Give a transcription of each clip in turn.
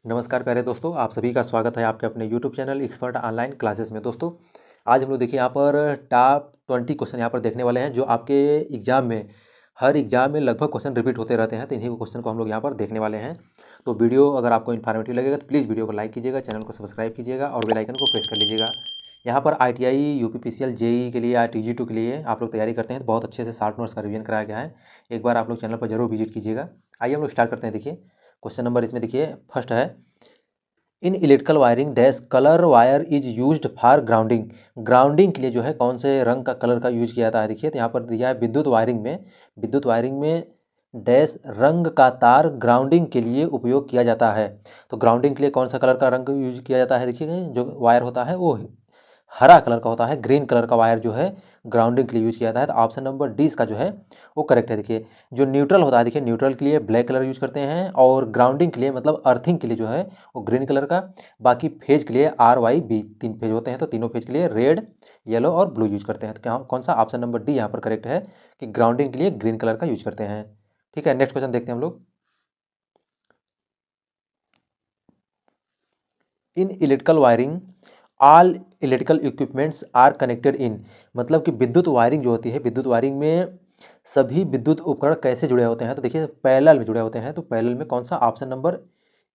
नमस्कार प्यारे दोस्तों, आप सभी का स्वागत है आपके अपने YouTube channel expert online classes में। दोस्तों आज हम लोग देखिए यहाँ पर टॉप 20 क्वेश्चन यहाँ पर देखने वाले हैं जो आपके एग्जाम में हर एग्जाम में लगभग क्वेश्चन रिपीट होते रहते हैं। तो इन्हीं क्वेश्चन को हम लोग यहाँ पर देखने वाले हैं। तो वीडियो अगर आपको इन्फॉर्मेटिव लगेगा तो प्लीज़ वीडियो को लाइक कीजिएगा, चैनल को सब्सक्राइब कीजिएगा और बेल आइकन को प्रेस कर लीजिएगा। यहाँ पर ITI UPPCL JEE के लिए या TG2 के लिए आप लोग तैयारी करते हैं तो बहुत अच्छे से शॉर्ट नोट्स का रिवीजन कराया गया है। एक बार आप लोग चैनल पर जरूर विजिट कीजिएगा। आइए हम लोग स्टार्ट करते हैं। देखिए क्वेश्चन नंबर इसमें देखिए फर्स्ट है, इन electrical wiring dash colour wire is used for grounding. Grounding के लिए जो है कौन से रंग का कलर का यूज किया जाता है। देखिए तो यहाँ पर दिया है विद्युत वायरिंग में डैश रंग का तार ग्राउंडिंग के लिए उपयोग किया जाता है। तो ग्राउंडिंग के लिए कौन सा कलर का रंग यूज किया जाता है। देखिए जो वायर होता है वो हरा कलर का होता है, ग्रीन कलर का वायर जो है ग्राउंडिंग के लिए यूज किया जाता है। तो ऑप्शन नंबर डी इसका जो है वो करेक्ट है। देखिए जो न्यूट्रल होता है, देखिए न्यूट्रल के लिए ब्लैक कलर यूज करते हैं और ग्राउंडिंग के लिए मतलब अर्थिंग के लिए जो है वो ग्रीन कलर का। बाकी फेज के लिए RYB 3 फेज होते हैं तो तीनों फेज के लिए रेड, येलो और ब्लू यूज करते हैं। तो कौन सा ऑप्शन नंबर डी यहाँ पर करेक्ट है कि ग्राउंडिंग के लिए ग्रीन कलर का यूज करते हैं। ठीक है, नेक्स्ट क्वेश्चन देखते हैं हम लोग। In electrical wiring all electrical equipments are connected in. मतलब कि विद्युत वायरिंग जो होती है, विद्युत वायरिंग में सभी विद्युत उपकरण कैसे जुड़े होते हैं। तो देखिए पैरेलल में जुड़े होते हैं। तो पैरेलल में कौन सा ऑप्शन नंबर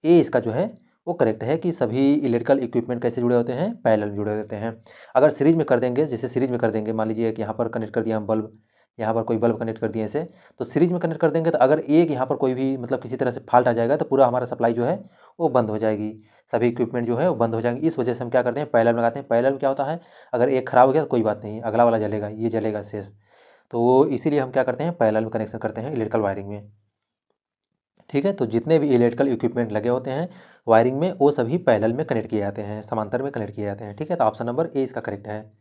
ए इसका जो है वो करेक्ट है कि सभी इलेक्ट्रिकल इक्विपमेंट कैसे जुड़े होते हैं, पैरेलल में जुड़े होते हैं। अगर सीरीज में कर देंगे, जैसे सीरीज में कर देंगे, मान लीजिए कि यहाँ पर कनेक्ट कर दिया हम बल्ब, यहाँ पर कोई बल्ब कनेक्ट कर दिए ऐसे, तो सीरीज में कनेक्ट कर देंगे तो अगर एक यहाँ पर कोई भी मतलब किसी तरह से फॉल्ट आ जाएगा तो पूरा हमारा सप्लाई जो है वो बंद हो जाएगी, सभी इक्विपमेंट जो है वो बंद हो जाएंगे। इस वजह से हम क्या करते हैं, पैरेलल में लगाते हैं। पैरेलल में क्या होता है, अगर एक खराब हो गया तो कोई बात नहीं, अगला वाला जलेगा, ये जलेगा शेष। तो वो इसीलिए हम क्या करते हैं, पैरेलल में कनेक्शन करते हैं इलेक्ट्रिकल वायरिंग में। ठीक है, तो जितने भी इलेक्ट्रिकल इक्विपमेंट लगे होते हैं वायरिंग में वो सभी पैरेलल में कनेक्ट किए जाते हैं, समांतर में कनेक्ट किए जाते हैं। ठीक है, तो ऑप्शन नंबर ए इसका करेक्ट है।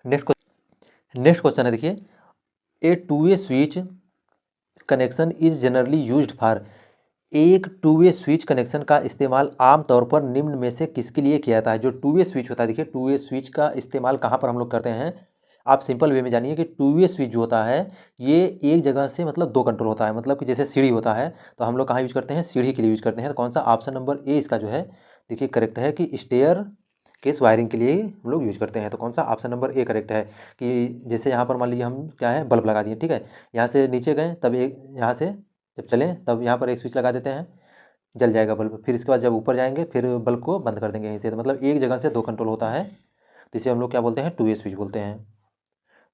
नेक्स्ट क्वेश्चन है, देखिए a two way switch connection is generally used for. एक टू वे स्विच कनेक्शन का इस्तेमाल आमतौर पर निम्न में से किसके लिए किया जाता है। जो टू वे स्विच होता है, देखिए टू वे स्विच का इस्तेमाल कहाँ पर हम लोग करते हैं, आप सिंपल वे में जानिए कि टू वे स्विच जो होता है ये एक जगह से मतलब दो कंट्रोल होता है। मतलब कि जैसे सीढ़ी होता है तो हम लोग कहाँ यूज करते हैं, सीढ़ी के लिए यूज करते हैं। तो कौन सा ऑप्शन नंबर ए इसका जो है देखिए करेक्ट है कि स्टेयर केस वायरिंग के लिए ही हम लोग यूज करते हैं। तो कौन सा ऑप्शन नंबर ए करेक्ट है कि जैसे यहाँ पर मान लीजिए हम क्या है बल्ब लगा दिए, ठीक है, यहाँ से नीचे गए तब एक यहाँ से जब चलें तब यहाँ पर एक स्विच लगा देते हैं, जल जाएगा बल्ब। फिर इसके बाद जब ऊपर जाएंगे फिर बल्ब को बंद कर देंगे यहीं से। तो मतलब एक जगह से दो कंट्रोल होता है, तो इसे हम लोग क्या बोलते हैं, टू वे स्विच बोलते हैं।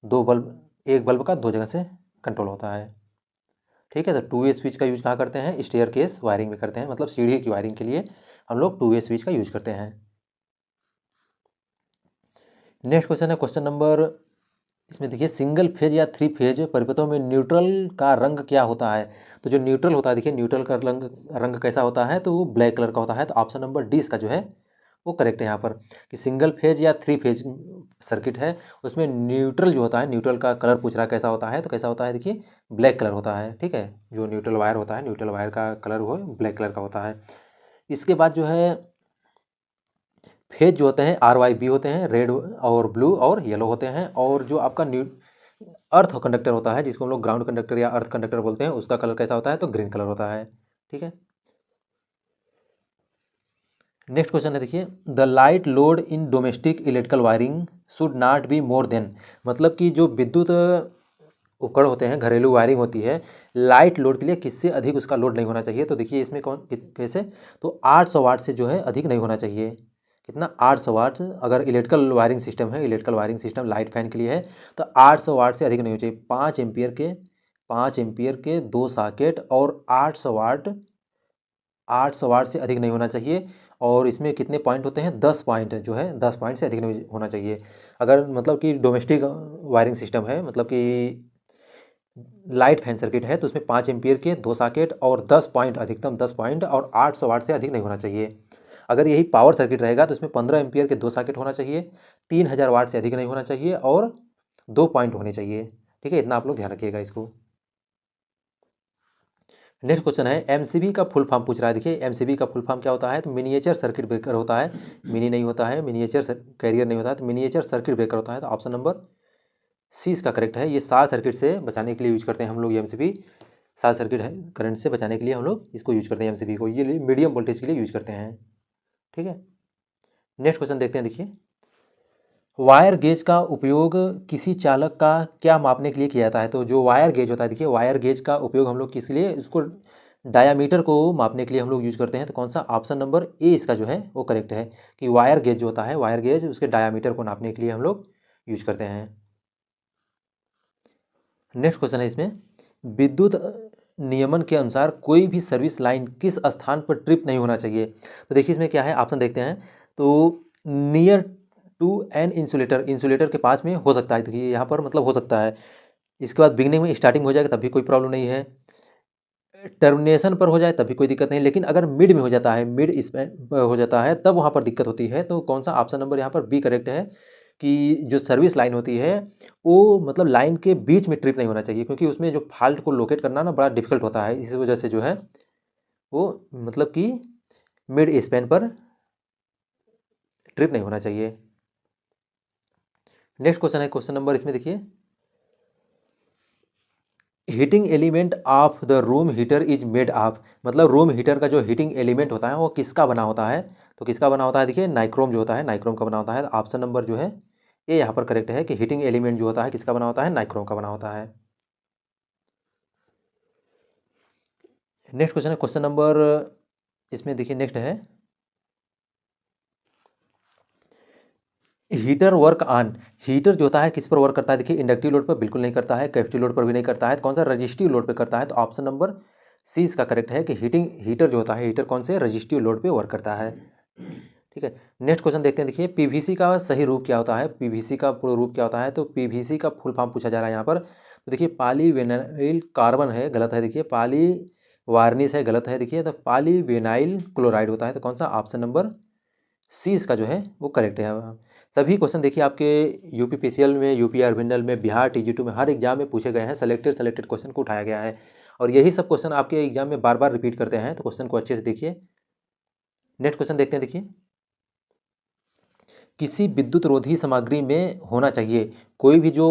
दो बल्ब, एक बल्ब का दो जगह से कंट्रोल होता है। ठीक है, तो टू वे स्विच का यूज कहाँ करते हैं, स्टेयर केस वायरिंग में करते हैं, मतलब सीढ़ी की वायरिंग के लिए हम लोग टू वे स्विच का यूज करते हैं। नेक्स्ट क्वेश्चन है क्वेश्चन नंबर, इसमें देखिए सिंगल फेज या थ्री फेज परिपथों में न्यूट्रल का रंग क्या होता है। तो जो न्यूट्रल होता है, देखिए न्यूट्रल का रंग कैसा होता है, तो वो ब्लैक कलर का होता है। तो ऑप्शन नंबर डी इसका जो है वो करेक्ट है यहाँ पर कि सिंगल फेज या थ्री फेज सर्किट है उसमें न्यूट्रल जो होता है, न्यूट्रल का कलर पूछ रहा है कैसा होता है, तो कैसा होता है देखिए ब्लैक कलर होता है। ठीक है, जो न्यूट्रल वायर होता है, न्यूट्रल वायर का कलर वो ब्लैक कलर का होता है। इसके बाद जो है फेज जो होते हैं RYB होते हैं, रेड और ब्लू और येलो होते हैं। और जो आपका न्यू अर्थ कंडक्टर होता है जिसको हम लोग ग्राउंड कंडक्टर या अर्थ कंडक्टर बोलते हैं, उसका कलर कैसा होता है, तो ग्रीन कलर होता है। ठीक है, नेक्स्ट क्वेश्चन है, देखिए the light load in domestic electrical wiring should not be more than. मतलब कि जो विद्युत उपकरण होते हैं, घरेलू वायरिंग होती है, लाइट लोड के लिए किससे अधिक उसका लोड नहीं होना चाहिए। तो देखिए इसमें कैसे, तो 800 वाट से जो है अधिक नहीं होना चाहिए। कितना, 800 वाट। अगर इलेक्ट्रिकल वायरिंग सिस्टम है, electrical wiring system light fan के लिए है तो 800 वाट से अधिक नहीं होना चाहिए। 5 एम्पियर के 2 सॉकेट और 800 वाट से अधिक नहीं होना चाहिए। और इसमें कितने पॉइंट होते हैं, 10 पॉइंट जो है, 10 पॉइंट से अधिक नहीं होना चाहिए। अगर मतलब कि डोमेस्टिक वायरिंग सिस्टम है, मतलब कि लाइट फैन सर्किट है, तो उसमें 5 एम्पियर के 2 सॉकेट और 10 पॉइंट, अधिकतम 10 पॉइंट और 800 वाट से अधिक नहीं होना चाहिए। अगर यही पावर सर्किट रहेगा तो इसमें 15 एम्पियर के 2 सॉकेट होना चाहिए, 3000 वाट से अधिक नहीं होना चाहिए और 2 पॉइंट होने चाहिए। ठीक है, इतना आप लोग ध्यान रखिएगा इसको। नेक्स्ट क्वेश्चन है, एमसीबी का फुल फॉर्म पूछ रहा है। देखिए एमसीबी का फुल फॉर्म क्या होता है, तो मिनिएचर सर्किट ब्रेकर होता है। मिनी नहीं होता है, मिनिएचर कैरियर नहीं होता है, तो मिनिएचर सर्किट ब्रेकर होता है। तो ऑप्शन नंबर सी इसका करेक्ट है। ये शॉर्ट सर्किट से बचाने के लिए यूज करते हैं हम लोग एमसीबी। शॉर्ट सर्किट करंट से बचाने के लिए हम लोग इसको यूज करते हैं एमसीबी को, ये मीडियम वोल्टेज के लिए यूज करते हैं। ठीक है, नेक्स्ट क्वेश्चन देखते हैं। देखिए, वायर गेज का उपयोग किसी चालक का क्या मापने के लिए किया जाता है? तो जो वायर गेज होता है, देखिए वायर गेज का उपयोग हम लोग किस लिए, इसको डायामीटर को मापने के लिए हम लोग यूज करते हैं। तो कौन सा, ऑप्शन नंबर ए इसका जो है वो करेक्ट है कि वायर गेज जो होता है, वायर गेज उसके डायामीटर को नापने के लिए हम लोग यूज करते हैं। नेक्स्ट क्वेश्चन है इसमें, विद्युत नियमन के अनुसार कोई भी सर्विस लाइन किस स्थान पर ट्रिप नहीं होना चाहिए? तो देखिए इसमें क्या है, ऑप्शन देखते हैं। तो near to an insulator, insulator के पास में हो सकता है, देखिए यहाँ पर मतलब हो सकता है। इसके बाद बिगनिंग में स्टार्टिंग हो जाएगा तब भी कोई प्रॉब्लम नहीं है, टर्मिनेशन पर हो जाए तब भी कोई दिक्कत नहीं, लेकिन अगर मिड में हो जाता है, मिड स्पैन हो जाता है तब वहाँ पर दिक्कत होती है। तो कौन सा, ऑप्शन नंबर यहाँ पर बी करेक्ट है कि जो सर्विस लाइन होती है वो मतलब लाइन के बीच में ट्रिप नहीं होना चाहिए, क्योंकि उसमें जो फॉल्ट को लोकेट करना ना बड़ा डिफिकल्ट होता है। इस वजह से जो है वो मतलब कि मिड स्पैन पर ट्रिप नहीं होना चाहिए। नेक्स्ट क्वेश्चन है, क्वेश्चन नंबर इसमें देखिए, heating element of the room heater is made of, मतलब रूम हीटर का जो हीटिंग एलिमेंट होता है वो किसका बना होता है? तो किसका बना होता है, देखिए नाइक्रोम जो होता है, नाइक्रोम का बना होता है। ऑप्शन नंबर जो है ये यहाँ पर करेक्ट है कि हीटिंग एलिमेंट जो होता है किसका बना होता है, नाइक्रोम का बना होता है। नेक्स्ट क्वेश्चन है, क्वेश्चन नंबर इसमें देखिए नेक्स्ट है, हीटर वर्क ऑन, हीटर जो होता है किस पर वर्क करता है? देखिए इंडक्टिव लोड पर बिल्कुल नहीं करता है, कैपेसिटिव लोड पर भी नहीं करता है, तो कौन सा, रजिस्टिव लोड पे करता है। तो ऑप्शन नंबर सी इसका करेक्ट है कि हीटर जो होता है, हीटर कौन से, रजिस्टिव लोड पे वर्क करता है। ठीक है, नेक्स्ट क्वेश्चन देखते हैं। देखिए पीवीसी का सही रूप क्या होता है, पीवीसी का पूरा रूप क्या होता है? तो पीवीसी का फुल फॉर्म पूछा जा रहा है यहाँ पर। तो देखिए पॉलीविनाइल कार्बन है, गलत है। देखिए पॉली वार्निश है, गलत है। देखिए तो पॉलीविनाइल क्लोराइड होता है। तो कौन सा, ऑप्शन नंबर सी इसका जो है वो करेक्ट है। सभी क्वेश्चन देखिए आपके यूपीपीसीएल में, यूपीआर बिंडल में, बिहार टीजी2 में हर एग्जाम में पूछे गए हैं, सेलेक्टेड क्वेश्चन को उठाया गया है और यही सब क्वेश्चन आपके एग्जाम में बार बार रिपीट करते हैं। तो क्वेश्चन को अच्छे से देखिए। नेक्स्ट क्वेश्चन देखते हैं। देखिए, किसी विद्युत रोधी सामग्री में होना चाहिए, कोई भी जो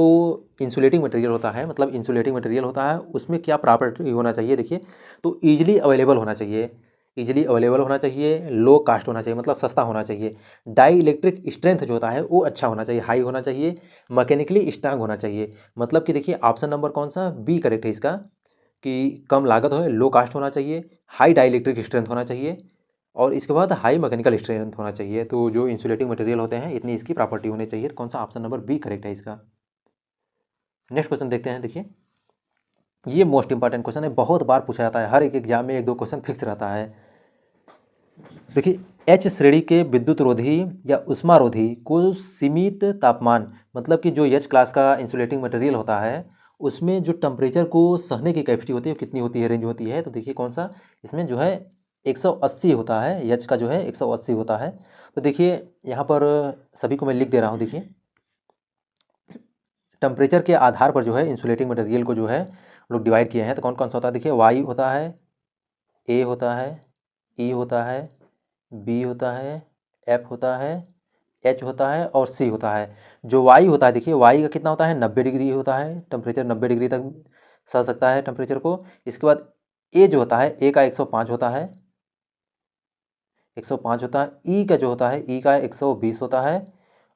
इंसुलेटिंग मटेरियल होता है, मतलब इंसुलेटिंग मटेरियल होता है उसमें क्या प्रॉपर्टी होना चाहिए? देखिए तो ईजिली अवेलेबल होना चाहिए, ईजिली अवेलेबल होना चाहिए, लो कास्ट होना चाहिए मतलब सस्ता होना चाहिए, डाई इलेक्ट्रिक स्ट्रेंथ जो होता है वो अच्छा होना चाहिए, हाई होना चाहिए, मैकेनिकली स्ट्रांग होना चाहिए। मतलब कि देखिए ऑप्शन नंबर कौन सा, बी करेक्ट है इसका कि कम लागत हो, लो कास्ट होना चाहिए, हाई डाई इलेक्ट्रिक स्ट्रेंथ होना चाहिए और इसके बाद हाई मैकेनिकल स्ट्रेंथ होना चाहिए। तो जो इंसुलेटिंग मटेरियल होते हैं इतनी इसकी प्रॉपर्टी होनी चाहिए। तो कौन सा, ऑप्शन नंबर बी करेक्ट है इसका। नेक्स्ट क्वेश्चन देखते हैं। देखिए ये मोस्ट इंपॉर्टेंट क्वेश्चन है, बहुत बार पूछा जाता है, हर एक एग्जाम में एक दो क्वेश्चन फिक्स रहता है। देखिए एच श्रेणी के विद्युत रोधी या उष्मा रोधी को सीमित तापमान, मतलब कि जो एच क्लास का इंसुलेटिंग मटेरियल होता है उसमें जो टेम्परेचर को सहने की कैपेसिटी होती है वो कितनी होती है, रेंज होती है? तो देखिए कौन सा, इसमें जो है 180 होता है, एच का जो है 180 होता है। तो देखिए यहाँ पर सभी को मैं लिख दे रहा हूँ। देखिए टेम्परेचर के आधार पर जो है इंसुलेटिंग मटेरियल को जो है लोग डिवाइड किए हैं। तो कौन कौन सा होता है? देखिए वाई होता है, ए होता है, ई होता है, बी होता है, एफ होता है, एच होता है और सी होता है। जो वाई होता है, देखिए वाई का कितना होता है, 90 डिग्री होता है, टेम्परेचर 90 डिग्री तक सह सकता है टेम्परेचर को। इसके बाद ए जो होता है, ए का 105 होता है, 105 होता है। ई का जो होता है, ई का 120 होता है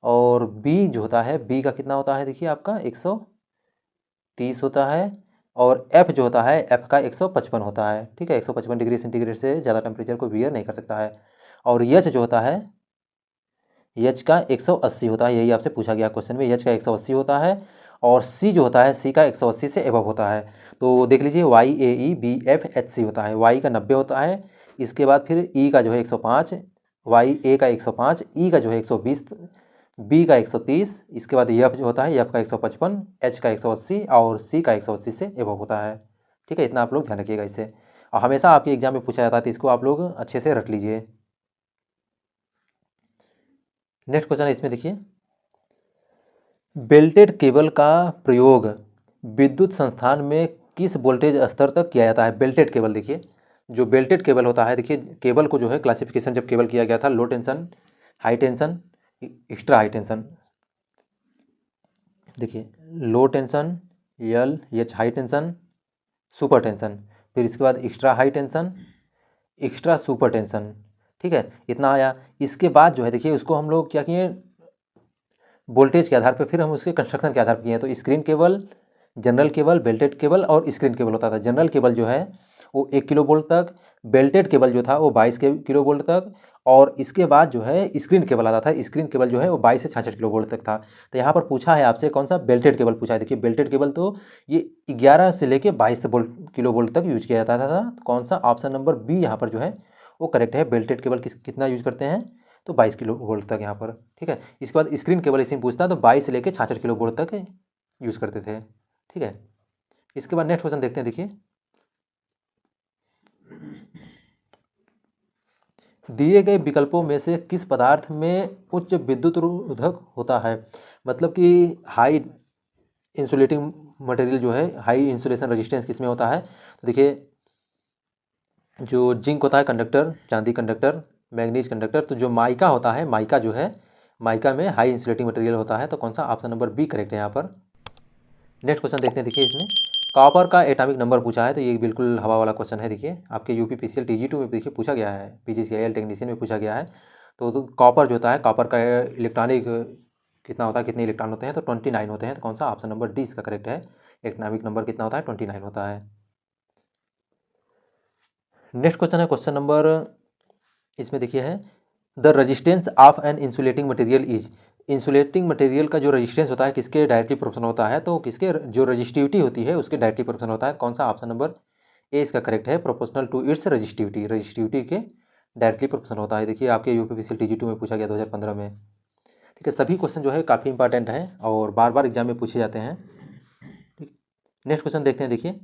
और बी जो होता है, बी का कितना होता है, देखिए आपका 130 होता है और एफ जो होता है, एफ का 155 होता है। ठीक है, 155 डिग्री सेंटीग्रेड से ज़्यादा टेम्परेचर को बियर नहीं कर सकता है। और एच जो होता है, एच का 180 होता है, यही आपसे पूछा गया क्वेश्चन में, एच का 180 होता है और सी जो होता है, सी का 180 से एबव होता है। तो देख लीजिए Y A E B F H C होता है, वाई का 90 होता है, इसके बाद फिर ई का जो है 105, वाई ए का 105, ई का जो है 120, बी का 130, इसके बाद एफ जो होता है, एफ का 155, एच का 180 और सी का 180 से एबव होता है। ठीक है, इतना आप लोग ध्यान रखिएगा इससे, और हमेशा आपके एग्जाम में पूछा जाता है तो इसको आप लोग अच्छे से रख लीजिए। नेक्स्ट क्वेश्चन है इसमें देखिए, बेल्टेड केबल का प्रयोग विद्युत संस्थान में किस वोल्टेज स्तर तक किया जाता है? बेल्टेड केबल, देखिए जो बेल्टेड केबल होता है, देखिए केबल को जो है क्लासिफिकेशन जब केबल किया गया था, low tension, high tension, extra high tension. देखिए low tension, L H high tension, super tension, फिर इसके बाद extra high tension, extra super tension, ठीक है, इतना आया। इसके बाद जो है देखिए उसको हम लोग क्या किए, वोल्टेज के आधार पर फिर हम उसके कंस्ट्रक्शन के आधार पर किए। तो screen cable, general cable, belted cable और स्क्रीन केबल होता था। जनरल केबल जो है वो 1 किलो वोल्ट तक, बेल्टेड केबल जो था वो 22 किलो वोल्ट तक, और इसके बाद जो है स्क्रीन केबल आता था। स्क्रीन केबल जो है वो 22 से 66 किलो वोल्ट तक था। तो यहाँ पर पूछा है आपसे कौन सा, बेल्टेड केबल पूछा है। देखिए बेल्टेड केबल तो ये 11 से लेके 22 किलो वोल्ट तक यूज किया जाता था। तो कौन सा, ऑप्शन नंबर बी यहाँ पर जो है वो करेक्ट है। बेल्टेड केबल कितना यूज करते हैं, तो 22 किलो वोल्ट तक यहाँ पर, ठीक है। इसके बाद स्क्रीन केबल इसी में पूछता है, तो 22 से लेकर 66 किलो वोल्ट तक यूज़ करते थे, ठीक है। इसके बाद नेक्स्ट क्वेश्चन देखते हैं। देखिए दिए गए विकल्पों में से किस पदार्थ में उच्च विद्युत रोधक होता है, मतलब कि हाई इंसुलेटिंग मटेरियल जो है, हाई इंसुलेशन रेजिस्टेंस किसमें होता है। तो देखिए जो जिंक होता है कंडक्टर, चांदी कंडक्टर, मैग्नीज कंडक्टर, तो जो माइका होता है, माइका जो है, माइका में हाई इंसुलेटिंग मटेरियल होता है। तो कौन सा, ऑप्शन नंबर बी करेक्ट है यहाँ पर। नेक्स्ट क्वेश्चन देखते हैं। देखिए इसमें कॉपर का एटॉमिक नंबर पूछा है, तो ये बिल्कुल हवा वाला क्वेश्चन है। देखिए आपके यूपीपीसीएल टीजी2 में देखिए पूछा गया है, पीजीसीआईएल टेक्नीशियन में पूछा गया है। तो कॉपर जो होता है, कॉपर का इलेक्ट्रॉनिक कितना होता है, कितने इलेक्ट्रॉन होते हैं, तो 29 होते हैं। तो कौन सा, ऑप्शन नंबर डी इसका करेक्ट है। एटॉमिक नंबर कितना होता है, 29 होता है। नेक्स्ट क्वेश्चन है क्वेश्चन नंबर, इसमें देखिए है the resistance of an insulating material is, insulating material का जो रेजिस्टेंस होता है किसके डायरेक्टली प्रोपोर्शनल होता है, तो किसके, जो रजिस्टिविटी होती है उसके डायरेक्टली प्रोपोर्शनल होता है। कौन सा, ऑप्शन नंबर ए इसका करेक्ट है। Proportional to its resistivity, resistivity के डायरेक्टली प्रोपोर्शनल होता है। देखिए आपके यूपीपीसीएल टीजी2 में पूछा गया 2015 में, ठीक है। सभी क्वेश्चन जो है काफ़ी इंपॉर्टेंट हैं और बार बार एग्जाम में पूछे जाते हैं, ठीक। नेक्स्ट क्वेश्चन देखते हैं। देखिए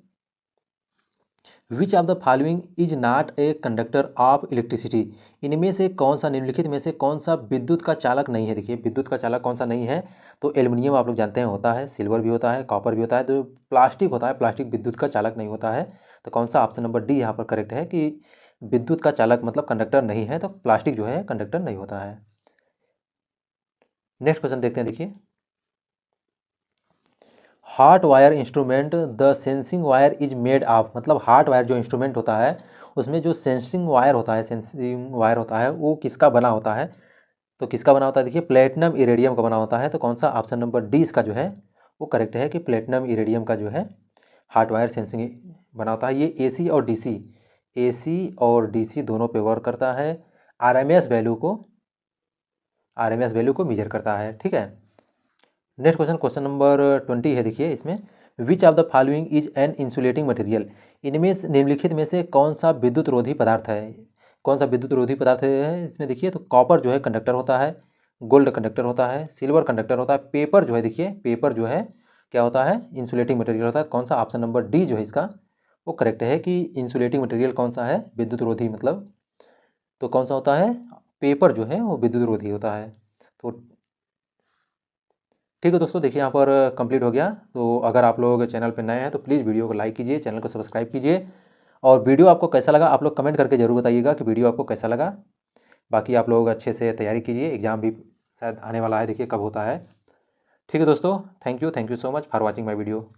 which of the following is not a conductor of electricity, इनमें से कौन सा, निम्नलिखित में से कौन सा विद्युत का चालक नहीं है। देखिए विद्युत का चालक कौन सा नहीं है, तो एल्युमिनियम आप लोग जानते हैं होता है, सिल्वर भी होता है, कॉपर भी होता है। तो प्लास्टिक होता है, प्लास्टिक विद्युत का चालक नहीं होता है। तो कौन सा, ऑप्शन नंबर डी यहाँ पर करेक्ट है कि विद्युत का चालक मतलब कंडक्टर नहीं है, तो प्लास्टिक जो है कंडक्टर नहीं होता है। नेक्स्ट क्वेश्चन देखते हैं। देखिए heart wire instrument the sensing wire is made of, मतलब हार्ट वायर जो इंस्ट्रूमेंट होता है उसमें जो सेंसिंग वायर होता है, सेंसिंग वायर होता है वो किसका बना होता है, तो किसका बना होता है। देखिए प्लेटिनम इरेडियम का बना होता है। तो कौन सा, ऑप्शन नंबर डी इसका जो है वो करेक्ट है कि प्लेटिनम इरेडियम का जो है हार्ट वायर सेंसिंग बना होता है। ये एसी और डीसी, एसी और डीसी दोनों पे वर्क करता है, आरएमएस वैल्यू को मेजर करता है, ठीक है। नेक्स्ट क्वेश्चन, क्वेश्चन नंबर 20 है। देखिए इसमें which of the following is an insulating material, इनमें से निम्नलिखित में से कौन सा विद्युत रोधी पदार्थ है, कौन सा विद्युत रोधी पदार्थ है इसमें। देखिए तो कॉपर जो है कंडक्टर होता है, गोल्ड कंडक्टर होता है, सिल्वर कंडक्टर होता है, पेपर जो है, देखिए पेपर जो है क्या होता है, इंसुलेटिंग मटेरियल होता है। कौन सा, ऑप्शन नंबर डी जो है इसका वो करेक्ट है कि इंसुलेटिंग मटेरियल कौन सा है, विद्युत रोधी मतलब, तो कौन सा होता है, पेपर जो है वो विद्युत रोधी होता है। तो ठीक है दोस्तों, देखिए यहाँ पर कंप्लीट हो गया। तो अगर आप लोग चैनल पर नए हैं तो प्लीज़ वीडियो को लाइक कीजिए, चैनल को सब्सक्राइब कीजिए, और वीडियो आपको कैसा लगा आप लोग कमेंट करके ज़रूर बताइएगा कि वीडियो आपको कैसा लगा। बाकी आप लोग अच्छे से तैयारी कीजिए, एग्ज़ाम भी शायद आने वाला है, देखिए कब होता है। ठीक है दोस्तों, thank you so much for watching my video.